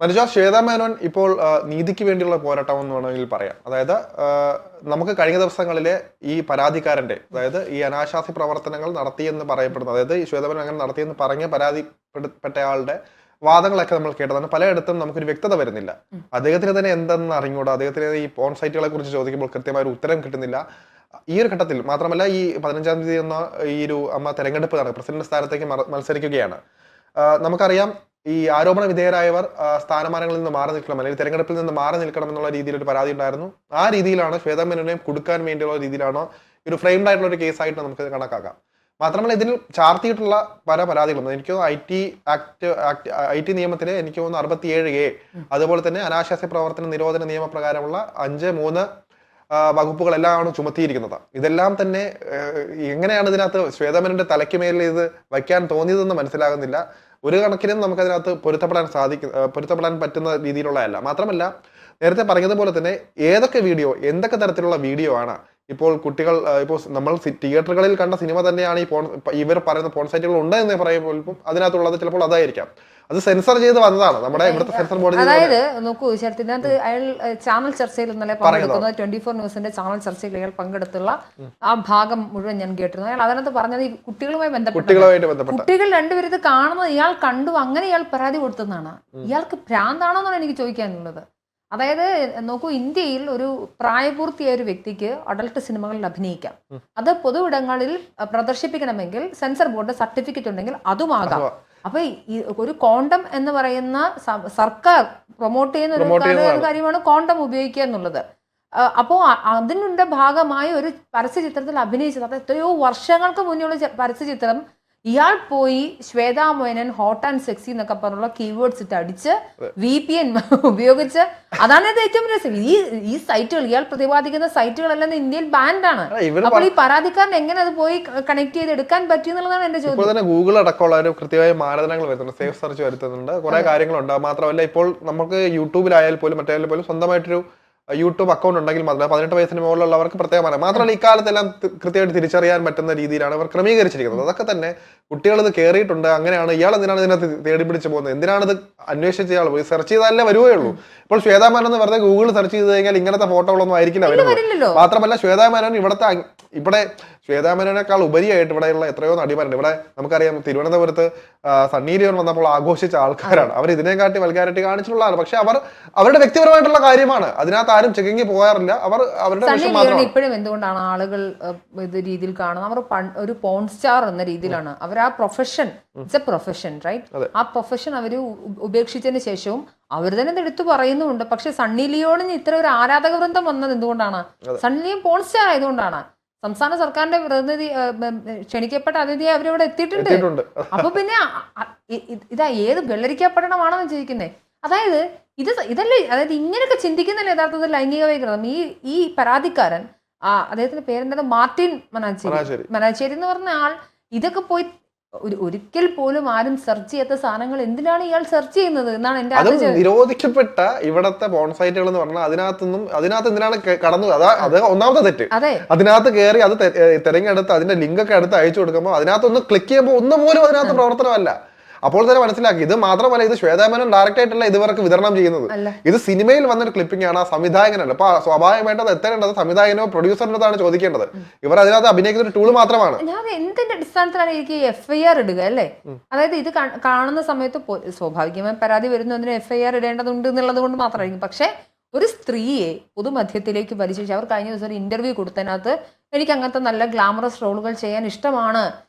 മനുജ, ശ്വേതാ മേനോൻ ഇപ്പോൾ നീതിക്ക് വേണ്ടിയുള്ള പോരാട്ടം എന്ന് വേണമെങ്കിൽ പറയാം. അതായത് നമുക്ക് കഴിഞ്ഞ ദിവസങ്ങളിലെ ഈ പരാതിക്കാരന്റെ, അതായത് ഈ അനാശാസ്യ പ്രവർത്തനങ്ങൾ നടത്തിയെന്ന് പറയപ്പെടുന്നത്, അതായത് ഈ ശ്വേതാ മേനോൻ അങ്ങനെ നടത്തിയെന്ന് പറഞ്ഞ് പരാതിപ്പെട്ടയാളുടെ വാദങ്ങളൊക്കെ നമ്മൾ കേട്ടതാണ്. പലയിടത്തും നമുക്കൊരു വ്യക്തത വരുന്നില്ല. അദ്ദേഹത്തിന് തന്നെ എന്തെന്ന് അറിഞ്ഞൂടാ. അദ്ദേഹത്തിന് ഈ പോൺ സൈറ്റുകളെ കുറിച്ച് ചോദിക്കുമ്പോൾ കൃത്യമായ ഒരു ഉത്തരം കിട്ടുന്നില്ല. ഈ ഒരു ഘട്ടത്തിൽ മാത്രമല്ല, ഈ 15-ാം തീയതി എന്ന ഈ ഒരു തെരഞ്ഞെടുപ്പ് നടക്കും, പ്രസിഡന്റ് സ്ഥാനത്തേക്ക് മത്സരിക്കുകയാണ്. നമുക്കറിയാം, ഈ ആരോപണ വിധേയരായവർ സ്ഥാനമാനങ്ങളിൽ നിന്ന് മാറി നിൽക്കണം, അല്ലെങ്കിൽ തെരഞ്ഞെടുപ്പിൽ നിന്ന് മാറി നിൽക്കണം എന്നുള്ള രീതിയിൽ ഒരു പരാതി ഉണ്ടായിരുന്നു. ആ രീതിയിലാണ് ശ്വേതാ മേനോനെയും കൊടുക്കാൻ വേണ്ടിയുള്ള രീതിയിലാണോ ഒരു ഫ്രെയിംഡ് ആയിട്ടുള്ള ഒരു കേസായിട്ട് നമുക്ക് കണക്കാക്കാം. മാത്രമല്ല, ഇതിൽ ചാർത്തിയിട്ടുള്ള പല പരാതികളും എനിക്ക് ഐ ടി നിയമത്തിലെ എനിക്ക് തോന്നുന്നു 67A, അതുപോലെ തന്നെ അനാശാസ്യ പ്രവർത്തന നിരോധന നിയമപ്രകാരമുള്ള 5(3) വകുപ്പുകളെല്ലാമാണ് ചുമത്തിയിരിക്കുന്നത്. ഇതെല്ലാം തന്നെ എങ്ങനെയാണ് ഇതിനകത്ത് ശ്വേതാ മേനോന്റെ തലയ്ക്ക് മേലിൽ ഇത് വയ്ക്കാൻ തോന്നിയതെന്ന് മനസ്സിലാകുന്നില്ല. ഒരു കണക്കിനും നമുക്കതിനകത്ത് പൊരുത്തപ്പെടാൻ പറ്റുന്ന രീതിയിലുള്ളതല്ല. മാത്രമല്ല, നേരത്തെ പറഞ്ഞതുപോലെ തന്നെ എന്തൊക്കെ തരത്തിലുള്ള വീഡിയോ ആണ് ഇപ്പോൾ കുട്ടികൾ, ഇപ്പോൾ നമ്മൾ തിയേറ്ററുകളിൽ കണ്ട സിനിമ തന്നെയാണ് ഇവർ പറയുന്ന പോൺ സൈറ്റുകൾ ഉണ്ട് എന്ന് പറയുമ്പോൾ അതിനകത്തുള്ളത് ചിലപ്പോൾ അതായിരിക്കാം. അത് സെൻസർ ചെയ്ത് വന്നതാണ് നമ്മുടെ ഇവിടുത്തെ സെൻസർ ബോർഡ്. അതായത് നോക്കൂ ശരത്തിനകത്ത് അയാൾ ചാനൽ ചർച്ചയിൽ ഇന്നലെ പങ്കെടുക്കുന്നത് 24 ന്യൂസിന്റെ ചാനൽ ചർച്ചയിൽ അയാൾ പങ്കെടുത്തുള്ള ആ ഭാഗം മുഴുവൻ ഞാൻ കേട്ടിരുന്നു. അയാൾ അതിനകത്ത് പറഞ്ഞത് ഈ കുട്ടികളുമായി ബന്ധപ്പെട്ട് കുട്ടികൾ രണ്ടുപേരും ഇത് കാണുന്നത് ഇയാൾ കണ്ടു, അങ്ങനെ ഇയാൾ പരാതി കൊടുത്തെന്നാണ്. ഇയാൾക്ക് ഭ്രാന്താണോ എന്നാണ് എനിക്ക് ചോദിക്കാനുള്ളത്. അതായത് നോക്കൂ, ഇന്ത്യയിൽ ഒരു പ്രായപൂർത്തിയായ ഒരു വ്യക്തിക്ക് അഡൾട്ട് സിനിമകളിൽ അഭിനയിക്കാം. അത് പൊതുവിടങ്ങളിൽ പ്രദർശിപ്പിക്കണമെങ്കിൽ സെൻസർ ബോർഡ് സർട്ടിഫിക്കറ്റ് ഉണ്ടെങ്കിൽ അതുമാകാം. അപ്പൊ ഒരു കോണ്ടം എന്ന് പറയുന്ന സർക്കാർ പ്രൊമോട്ട് ചെയ്യുന്ന ഒരു കാര്യമാണ് കോണ്ടം ഉപയോഗിക്കുക എന്നുള്ളത്. അപ്പോൾ അതിനുള്ള ഭാഗമായി ഒരു പരസ്യചിത്രത്തിൽ അഭിനയിച്ചത്, അത് എത്രയോ വർഷങ്ങൾക്ക് മുന്നേയുള്ള പരസ്യചിത്രം ഇയാൾ പോയി Shweta Menon hot and sexy എന്നൊക്കെ പറഞ്ഞുള്ള കീവേഡ്സ് ഇട്ട് അടിച്ച് VPN ഉപയോഗിച്ച്, അതാണ് ഏറ്റവും രസം. ഈ സൈറ്റുകൾ, ഇയാൾ പ്രതിപാദിക്കുന്ന സൈറ്റുകളെല്ലാം ഇന്ത്യയിൽ ബാൻഡാണ്. അപ്പോൾ ഈ പരാതിക്കാരൻ എങ്ങനെ അത് പോയി കണക്ട് ചെയ്ത് എടുക്കാൻ പറ്റി എന്നുള്ളതാണ് എന്റെ ചോദ്യം. ഗൂഗിൾ അടക്കമുള്ള ഒരു കൃത്യമായ മാനദണ്ഡങ്ങൾ വരുന്നുണ്ട്, സേഫ് സെർച്ച് വരുത്തുന്നുണ്ട്, കുറെ കാര്യങ്ങളുണ്ട്. മാത്രമല്ല, ഇപ്പോൾ നമുക്ക് യൂട്യൂബിലായാൽ പോലും മറ്റേയാലും പോലും സ്വന്തമായിട്ടൊരു യൂട്യൂബ് അക്കൗണ്ട് ഉണ്ടെങ്കിൽ മാത്രമേ 18 വയസ്സിന് മുകളിലുള്ളവർക്ക് പ്രത്യേകമാണ്. മാത്രമല്ല, ഇക്കാലത്തെല്ലാം കൃത്യമായിട്ട് തിരിച്ചറിയാൻ പറ്റുന്ന രീതിയിലാണ് അവർ ക്രമീകരിച്ചിരിക്കുന്നത്. അതൊക്കെ തന്നെ കുട്ടികൾ ഇത് കയറിയിട്ടുണ്ട്. അങ്ങനെയാണ് ഇയാൾ എന്തിനാണ് ഇതിനകത്ത് തേടി പിടിച്ച് പോകുന്നത്, എന്തിനാണിത് അന്വേഷിച്ച ഇയാൾ പോയി സെർച്ച് ചെയ്താലേ വരുകയുള്ളൂ. ഇപ്പോൾ ശ്വേതാ മേനോൻ എന്ന് വെറുതെ ഗൂഗിൾ സെർച്ച് ചെയ്ത് കഴിഞ്ഞാൽ ഇങ്ങനത്തെ ഫോട്ടോകളൊന്നും ആയിരിക്കില്ല വരുന്നത്. മാത്രമല്ല, ശ്വേതാ മേനോൻ ഇവിടെ ശ്വേതാ മേനോനേക്കാൾ ഉപരിയായിട്ട് ഇവിടെയുള്ള എത്രയോ നടിമാരുണ്ട്. ഇവിടെ നമുക്കറിയാം, തിരുവനന്തപുരത്ത് സണ്ണി ലിയോൺ വന്നപ്പോൾ ആഘോഷിച്ച ആൾക്കാരാണ്. അവർ ഇതിനെക്കാട്ടി വൽഗാരിറ്റി കാണിച്ചിട്ടുള്ളതാണ്. പക്ഷെ അവരുടെ വ്യക്തിപരമായിട്ടുള്ള കാര്യമാണ്, അതിനകത്ത് ആരും ചെക്കിങ് പോകാറില്ല. അവരുടെ ഇപ്പോഴും എന്തുകൊണ്ടാണ് ആളുകൾ ഇത് രീതിയിൽ കാണുന്നത്? അവർ ഒരു പോൺ സ്റ്റാർ എന്ന രീതിയിലാണ് അവർ ആ profession, it's a profession, right? ആ പ്രൊഫഷൻ അവർ ഉപേക്ഷിച്ചതിന് ശേഷവും അവർ തന്നെ എടുത്തു പറയുന്നുമുണ്ട്. പക്ഷെ സണ്ണി ലിയോണിന് ഇത്ര ഒരു ആരാധക വൃന്ദം വന്നത് എന്തുകൊണ്ടാണ്? സണ്ണി ലിയോൺ പോൺ സ്റ്റാർ ആയതുകൊണ്ടാണ്. സംസ്ഥാന സർക്കാരിന്റെ പ്രതിനിധി, ക്ഷണിക്കപ്പെട്ട അതിഥിയെ അവരിവിടെ എത്തിയിട്ടുണ്ട്. അപ്പൊ പിന്നെ ഏത് വെള്ളരിക്കപ്പെടണമാണെന്ന് ചോദിക്കുന്നേ. അതായത് ഇതല്ലേ, അതായത് ഇങ്ങനെയൊക്കെ ചിന്തിക്കുന്നല്ലേ യഥാർത്ഥത്തിൽ ലൈംഗിക വൈകൃതം. ഈ പരാതിക്കാരൻ, അദ്ദേഹത്തിന്റെ പേരെന്താണ്, മാർട്ടിൻ മനാച്ചേരി എന്ന് പറഞ്ഞ ആൾ, ഇതൊക്കെ പോയി ഒരിക്കൽ പോലും ആരും സെർച്ച് ചെയ്യാത്ത സാധനങ്ങൾ എന്തിനാണ് ഇയാൾ സെർച്ച് ചെയ്യുന്നത് എന്നാണ് എന്റെ നിരോധിക്കപ്പെട്ട ഇവിടത്തെ പോൺ സൈറ്റുകൾ എന്ന് പറഞ്ഞാൽ അതിനകത്ത് എന്തിനാണ് കടന്നത്? അത് ഒന്നാമത്തെ തെറ്റ്. അതിനകത്ത് കയറി അത് തിരഞ്ഞെടുത്ത് അതിന്റെ ലിങ്ക് ഒക്കെ എടുത്ത് അയച്ചു കൊടുക്കുമ്പോൾ അതിനകത്ത് ഒന്ന് ക്ലിക്ക് ചെയ്യുമ്പോൾ ഒന്നും പോലും അതിനകത്ത് പ്രവർത്തനമല്ല. അപ്പോൾ തന്നെ മനസ്സിലാക്കി, ഇത് മാത്രമല്ല, ഇത് ശ്വേതാ മേനോൻ ഡയറക്റ്റ് ആയിട്ടല്ല ഇതുവർക്ക് വിതരണം ചെയ്യുന്നത്. ഇത് സിനിമയിൽ വന്നൊരു ക്ലിപ്പിംഗ് ആണ്, ആ സംവിധായകനല്ല. അപ്പൊ സ്വാഭാവികമായിട്ട് അത് എത്തേണ്ടത് സംവിധായകനോ പ്രൊഡ്യൂസറിനോടാണ് ചോദിക്കേണ്ടത്. ഇവർ അതിനകത്ത് അഭിനയിക്കുന്ന ഒരു ടൂള് മാത്രമാണ്. ഞാൻ എന്തിന്റെ അടിസ്ഥാനത്തിലാണ് എനിക്ക് FIR ഇടുക, അല്ലേ? അതായത് ഇത് കാണുന്ന സമയത്ത് സ്വാഭാവികമായി പരാതി വരുന്നു, അതിന് FIR ഇടേണ്ടതുണ്ട് എന്നുള്ളത് കൊണ്ട് മാത്രമായിരിക്കും. പക്ഷെ ഒരു സ്ത്രീയെ പൊതുമധ്യത്തിലേക്ക് വലിച്ചു, അവർ കഴിഞ്ഞ ദിവസം ഒരു ഇന്റർവ്യൂ കൊടുത്തതിനകത്ത് എനിക്ക് അങ്ങനത്തെ നല്ല ഗ്ലാമറസ് റോളുകൾ ചെയ്യാൻ ഇഷ്ടമാണ്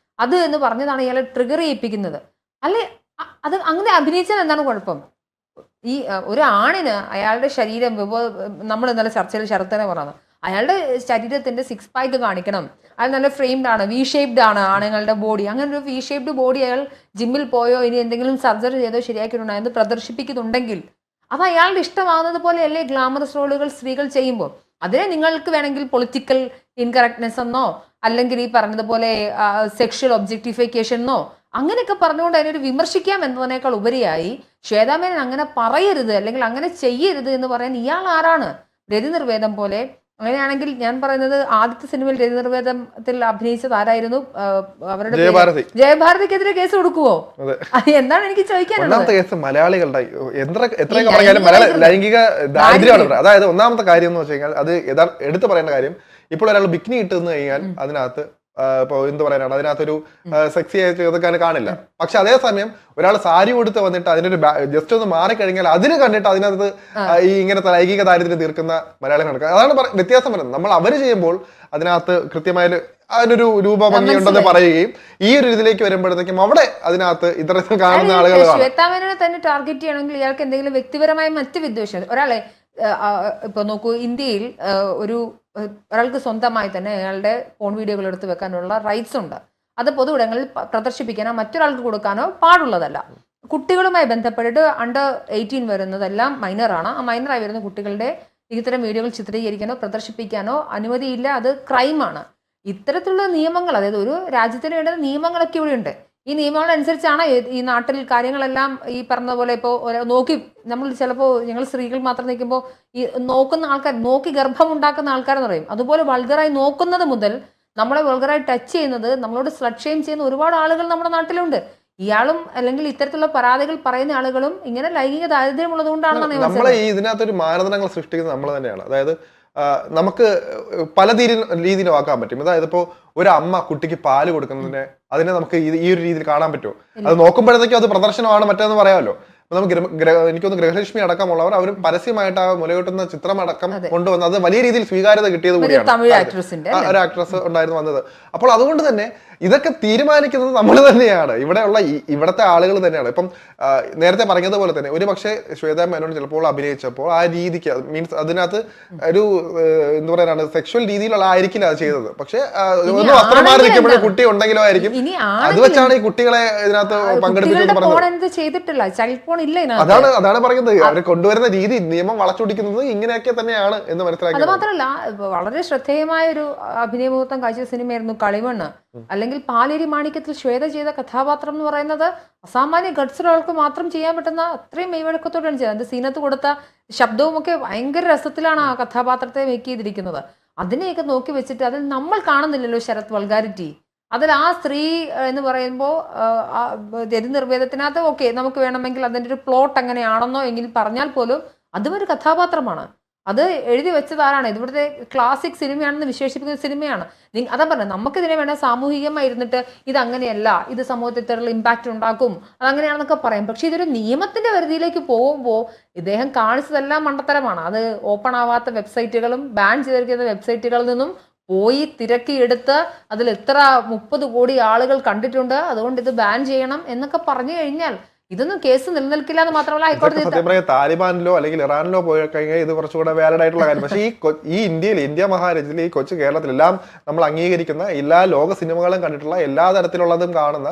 അത് എന്ന് പറഞ്ഞതാണ് ഇയാളെ ട്രിഗർ ചെയ്യിപ്പിക്കുന്നത്. അല്ലെ, അത് അങ്ങനെ അഭിനയിച്ചാൽ എന്താണ് കുഴപ്പം? ഈ ഒരു ആണിന് അയാളുടെ ശരീരം, നമ്മൾ ഇന്നലെ ചർച്ചയിൽ ശരത്തനെ പറയുന്നത്, അയാളുടെ ശരീരത്തിന്റെ 6 പാക്ക് കാണിക്കണം, അയാൾ നല്ല ഫ്രെയിംഡ് ആണ്, V ഷേപ്ഡ് ആണ് ആണുങ്ങളുടെ ബോഡി. അങ്ങനെ ഒരു V ഷേപ്ഡ് ബോഡി അയാൾ ജിമ്മിൽ പോയോ ഇനി എന്തെങ്കിലും സർജറി ചെയ്തോ ശരിയാക്കിയിട്ടുണ്ടോ എന്ന് പ്രദർശിപ്പിക്കുന്നുണ്ടെങ്കിൽ അത് അയാളുടെ ഇഷ്ടമാകുന്നത് പോലെ അല്ലേ ഗ്ലാമറസ് റോളുകൾ സ്ത്രീകൾ ചെയ്യുമ്പോൾ? അതിനെ നിങ്ങൾക്ക് വേണമെങ്കിൽ പൊളിറ്റിക്കൽ ഇൻകറക്ട്നെസ് എന്നോ, അല്ലെങ്കിൽ ഈ പറഞ്ഞതുപോലെ സെക്ഷൽ ഒബ്ജക്ടിഫിക്കേഷൻ എന്നോ അങ്ങനെയൊക്കെ പറഞ്ഞുകൊണ്ട് അതിനൊരു വിമർശിക്കാം എന്നതിനേക്കാൾ ഉപരിയായി ശ്വേതാ മേനോൻ അങ്ങനെ പറയരുത് അല്ലെങ്കിൽ അങ്ങനെ ചെയ്യരുത് എന്ന് പറയാൻ ഇയാൾ ആരാണ്? രതിനിർവേദം പോലെ അങ്ങനെയാണെങ്കിൽ ഞാൻ പറയുന്നത് ആദ്യത്തെ സിനിമയിൽ രതിനിർവേദത്തിൽ അഭിനയിച്ചത് ആരായിരുന്നു? അവരുടെ ജയഭാരതിക്കെതിരെ കേസ് കൊടുക്കുവോ? എന്താണ് എനിക്ക് ചോദിക്കാനുള്ളത്? ഒന്നാമത്തെ കേസ് മലയാളികളുടെ എത്രയൊക്കെ പറഞ്ഞാലും ലൈംഗിക ദാരിദ്ര്യമാണ്. അതായത് ഒന്നാമത്തെ കാര്യം എന്ന് വെച്ച് കഴിഞ്ഞാൽ അത് എടുത്തു പറയേണ്ട കാര്യം, ഇപ്പോൾ ഒരാൾ ബിക്കിനി ഇട്ടെന്ന് കഴിഞ്ഞാൽ അതിനകത്ത് ഇപ്പൊ എന്ത് പറയാനാണ്, അതിനകത്തൊരു സെക്സി ആയിട്ട് കാണില്ല. പക്ഷെ അതേസമയം ഒരാൾ സാരി കൊടുത്ത് വന്നിട്ട് അതിനൊരു ജസ്റ്റ് ഒന്ന് മാറിക്കഴിഞ്ഞാൽ അതിന് കണ്ടിട്ട് അതിനകത്ത് ഈ ഇങ്ങനത്തെ ലൈംഗിക ദാരിദ്ര്യം തീർക്കുന്ന മലയാളികൾ നടക്കുക. അതാണ് വ്യത്യാസം വരുന്നത്. നമ്മൾ അവര് ചെയ്യുമ്പോൾ അതിനകത്ത് കൃത്യമായ അതിനൊരു രൂപഭംഗിയുണ്ടെന്ന് പറയുകയും ഈ ഒരു ഇതിലേക്ക് വരുമ്പോഴത്തേക്കും അവിടെ അതിനകത്ത് ഇത്തരത്തിൽ കാണുന്ന ആളുകൾ ശ്വേതാമേനോനെ തന്നെ ടാർഗറ്റ് ചെയ്യണമെങ്കിൽ ഇയാൾക്ക് എന്തെങ്കിലും വ്യക്തിപരമായ മറ്റ് വിദ്വേഷം. ഒരാളെ ഇപ്പൊ നോക്കൂ, ഇന്ത്യയിൽ ഒരാൾക്ക് സ്വന്തമായി തന്നെ അയാളുടെ ഫോൺ വീഡിയോകൾ എടുത്ത് വെക്കാനുള്ള റൈറ്റ്സ് ഉണ്ട്. അത് പൊതുവിടങ്ങളിൽ പ്രദർശിപ്പിക്കാനോ മറ്റൊരാൾക്ക് കൊടുക്കാനോ പാടുള്ളതല്ല. കുട്ടികളുമായി ബന്ധപ്പെട്ടിട്ട് അണ്ടർ 18 വരുന്നതെല്ലാം മൈനറാണ്. ആ മൈനറായി വരുന്ന കുട്ടികളുടെ ഇത്തരം വീഡിയോകൾ ചിത്രീകരിക്കാനോ പ്രദർശിപ്പിക്കാനോ അനുമതിയില്ല. അത് ക്രൈമാണ്. ഇത്തരത്തിലുള്ള നിയമങ്ങൾ, അതായത് ഒരു രാജ്യത്തിന് വേണ്ട നിയമങ്ങളൊക്കെ ഇവിടെയുണ്ട്. ഈ നിയമങ്ങളനുസരിച്ചാണ് ഈ നാട്ടിൽ കാര്യങ്ങളെല്ലാം ഈ പറഞ്ഞ പോലെ ഇപ്പോൾ നോക്കി നമ്മൾ ചിലപ്പോൾ ഞങ്ങൾ സ്ത്രീകൾ മാത്രം നിൽക്കുമ്പോൾ ഈ നോക്കുന്ന ആൾക്കാർ, നോക്കി ഗർഭം ഉണ്ടാക്കുന്ന ആൾക്കാരെന്ന് പറയും. അതുപോലെ വൾഗറായി നോക്കുന്നത് മുതൽ നമ്മളെ വൾഗറായി ടച്ച് ചെയ്യുന്നത്, നമ്മളോട് സ്ലട്ട് ഷെയിം ചെയ്യുന്ന ഒരുപാട് ആളുകൾ നമ്മുടെ നാട്ടിലുണ്ട്. ഇയാളും അല്ലെങ്കിൽ ഇത്തരത്തിലുള്ള പരാതികൾ പറയുന്ന ആളുകളും ഇങ്ങനെ ലൈംഗിക ദാരിദ്ര്യം ഉള്ളതുകൊണ്ടാണ് നമ്മളെ ഇതിനകത്തൊരു മാനദണ്ഡങ്ങൾ സൃഷ്ടിക്കുന്നത് നമ്മൾ തന്നെയാണ്. അതായത് നമുക്ക് പല രീതിയിലും ആക്കാൻ പറ്റും. അതായത് ഇപ്പോൾ ഒരു അമ്മ കുട്ടിക്ക് പാല് കൊടുക്കുന്നതിനെ അതിനെ നമുക്ക് ഈ ഒരു രീതിയിൽ കാണാൻ പറ്റുമോ? അത് നോക്കുമ്പോഴത്തേക്കും അത് പ്രദർശനമാണ് മറ്റേന്ന് പറയാമല്ലോ. നമുക്ക് എനിക്കൊന്ന് ഗൃഹലക്ഷ്മി അടക്കമുള്ളവർ അവർ പരസ്യമായിട്ട് ആ മുലയൂട്ടുന്ന ചിത്രം അടക്കം കൊണ്ടുവന്ന് അത് വലിയ രീതിയിൽ സ്വീകാര്യത കിട്ടിയത് കൂടിയാണ്. ഒരു ആക്ട്രസ് ഉണ്ടായിരുന്നു വന്നത്. അപ്പോൾ അതുകൊണ്ട് തന്നെ ഇതൊക്കെ തീരുമാനിക്കുന്നത് നമ്മൾ തന്നെയാണ്, ഇവിടുത്തെ ആളുകൾ തന്നെയാണ്. ഇപ്പം നേരത്തെ പറഞ്ഞതുപോലെ തന്നെ ഒരു പക്ഷേ ശ്വേതാ മേനോൻ ചിലപ്പോൾ അഭിനയിച്ചപ്പോൾ ആ രീതിക്ക് മീൻസ് അതിനകത്ത് ഒരു എന്താ പറയാനാണ് സെക്ഷൽ രീതിയിലുള്ള ആയിരിക്കില്ല അത് ചെയ്തത്. പക്ഷെ ഒന്ന് വസ്ത്രം മാറി നിൽക്കുമ്പോഴേ കുട്ടി ഉണ്ടെങ്കിലോ ആയിരിക്കും. അത് വെച്ചാണ് ഈ കുട്ടികളെ ഇതിനകത്ത് പങ്കെടുപ്പിച്ചെന്ന് പറഞ്ഞത്. അതാണ് പറയുന്നത്. അവർ കൊണ്ടുവരുന്ന രീതി, നിയമം വളച്ചൊടിക്കുന്നത് ഇങ്ങനെയൊക്കെ തന്നെയാണ് എന്ന് മനസ്സിലാക്കി. അത് മാത്രമല്ല, വളരെ ശ്രദ്ധേയമായ ഒരു അഭിനയ മുഹൂർത്തം കാഴ്ച സിനിമയായിരുന്നു കളിമണ്ണ്. അല്ലെങ്കിൽ പാലേരി മാണിക്യത്തിൽ ശ്വേത ചെയ്ത കഥാപാത്രം എന്ന് പറയുന്നത് അസാമാന്യ ഗഡ്സിലൊരാൾക്ക് മാത്രം ചെയ്യാൻ പറ്റുന്ന അത്രയും മെയ്വഴക്കത്തോടെയാണ് ചെയ്യുന്നത്. അത് സീനത്ത് കൊടുത്ത ശബ്ദവും ഒക്കെ ഭയങ്കര രസത്തിലാണ് ആ കഥാപാത്രത്തെ മേക്ക് ചെയ്തിരിക്കുന്നത്. അതിനെയൊക്കെ നോക്കി വെച്ചിട്ട് അതിൽ നമ്മൾ കാണുന്നില്ലല്ലോ ശരത് വൾഗാരിറ്റി. അതിൽ ആ സ്ത്രീ എന്ന് പറയുമ്പോൾ രതിനിർവേദത്തിനകത്ത് ഓക്കെ നമുക്ക് വേണമെങ്കിൽ അതിൻ്റെ ഒരു പ്ലോട്ട് എങ്ങനെയാണെന്നോ എങ്കിൽ പറഞ്ഞാൽ പോലും അതും ഒരു കഥാപാത്രമാണ്. അത് എഴുതി വെച്ചതാരാണ്? ഇവിടുത്തെ ക്ലാസിക് സിനിമയാണെന്ന് വിശേഷിപ്പിക്കുന്ന സിനിമയാണ്. അതാ പറഞ്ഞത്, നമുക്കിതിനെ വേണ്ട സാമൂഹികമായി ഇരുന്നിട്ട് ഇതങ്ങനെയല്ല, ഇത് സമൂഹത്തിൽ ഇത്തരത്തിലുള്ള ഇമ്പാക്റ്റ് ഉണ്ടാക്കും, അതങ്ങനെയാണെന്നൊക്കെ പറയും. പക്ഷെ ഇതൊരു നിയമത്തിന്റെ പരിധിയിലേക്ക് പോകുമ്പോൾ ഇദ്ദേഹം കാണിച്ചതെല്ലാം മണ്ടത്തരമാണ്. അത് ഓപ്പൺ ആവാത്ത വെബ്സൈറ്റുകളും ബാൻ ചെയ്തിരിക്കുന്ന വെബ്സൈറ്റുകളിൽ നിന്നും പോയി തിരക്കിയെടുത്ത് അതിൽ എത്ര 30 കോടി ആളുകൾ കണ്ടിട്ടുണ്ട്, അതുകൊണ്ട് ഇത് ബാൻ ചെയ്യണം എന്നൊക്കെ പറഞ്ഞു കഴിഞ്ഞാൽ ഇതൊന്നും കേസ് നിലനിൽക്കില്ല എന്ന് മാത്രമല്ല ഹൈക്കോടതി സത്യം പറയാം. താലിബാനിലോ അല്ലെങ്കിൽ ഇറാനിലോ പോയി കഴിഞ്ഞാൽ ഇത് കുറച്ചുകൂടെ വാലിഡ് ആയിട്ടുള്ള കാര്യം. പക്ഷേ ഈ ഇന്ത്യ മഹാരാജ്യത്തിൽ ഈ കൊച്ചു കേരളത്തിലെല്ലാം നമ്മൾ അംഗീകരിക്കുന്ന എല്ലാ ലോക സിനിമകളും കണ്ടിട്ടുള്ള എല്ലാ തരത്തിലുള്ളതും കാണുന്ന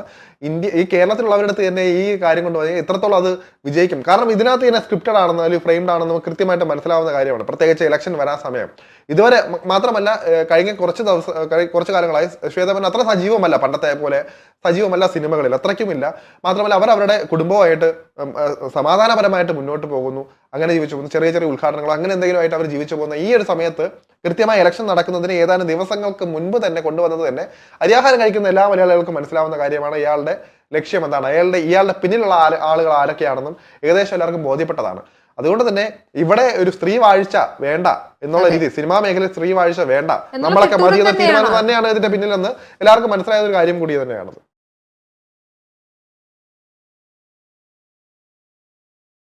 ഈ കേരളത്തിലുള്ളവരുടെ അടുത്ത് തന്നെ ഈ കാര്യം കൊണ്ടുപോയി എത്രത്തോളം അത് വിജയിക്കും. കാരണം ഇതിനകത്ത് തന്നെ സ്ക്രിപ്റ്റഡ് ആണെന്നോ അല്ലെങ്കിൽ ഫ്രെയിംഡ് ആണെന്നോ കൃത്യമായിട്ട് മനസ്സിലാവുന്ന കാര്യമാണ്. പ്രത്യേകിച്ച് ഇലക്ഷൻ വരാൻ സമയം ഇതുവരെ മാത്രമല്ല കഴിഞ്ഞ കുറച്ച് കാലങ്ങളായി ശ്വേതാ മേനോൻ അത്ര സജീവമല്ല, പണ്ടത്തെ പോലെ സജീവമല്ല സിനിമകളിൽ, അത്രയ്ക്കുമില്ല. മാത്രമല്ല അവരുടെ കുടുംബമായിട്ട് സമാധാനപരമായിട്ട് മുന്നോട്ട് പോകുന്നു, അങ്ങനെ ജീവിച്ചു പോകുന്നു. ചെറിയ ചെറിയ ഉദ്ഘാടനങ്ങൾ അങ്ങനെ എന്തെങ്കിലും ആയിട്ട് അവർ ജീവിച്ചു പോകുന്ന ഈ ഒരു സമയത്ത് കൃത്യമായ ഇലക്ഷൻ നടക്കുന്നതിന് ഏതാനും ദിവസങ്ങൾക്ക് മുൻപ് തന്നെ കൊണ്ടുവന്നത് തന്നെ അരിയാഹാരം കഴിക്കുന്ന എല്ലാ മലയാളികൾക്കും മനസ്സിലാവുന്ന കാര്യമാണ്. ഇയാളുടെ ലക്ഷ്യം എന്താണ്, ഇയാളുടെ പിന്നിലുള്ള ആളുകൾ ആരൊക്കെയാണെന്നും ഏകദേശം എല്ലാവർക്കും ബോധ്യപ്പെട്ടതാണ്. അതുകൊണ്ട് തന്നെ ഇവിടെ ഒരു സ്ത്രീ വാഴ്ച വേണ്ട എന്നുള്ള രീതി, സിനിമാ മേഖലയിൽ സ്ത്രീ വാഴ്ച വേണ്ട, നമ്മളൊക്കെ മതി എന്ന തീരുമാനം തന്നെയാണ് ഇതിന്റെ പിന്നിലെന്ന് എല്ലാവർക്കും മനസ്സിലായ ഒരു കാര്യം കൂടി തന്നെയാണത്.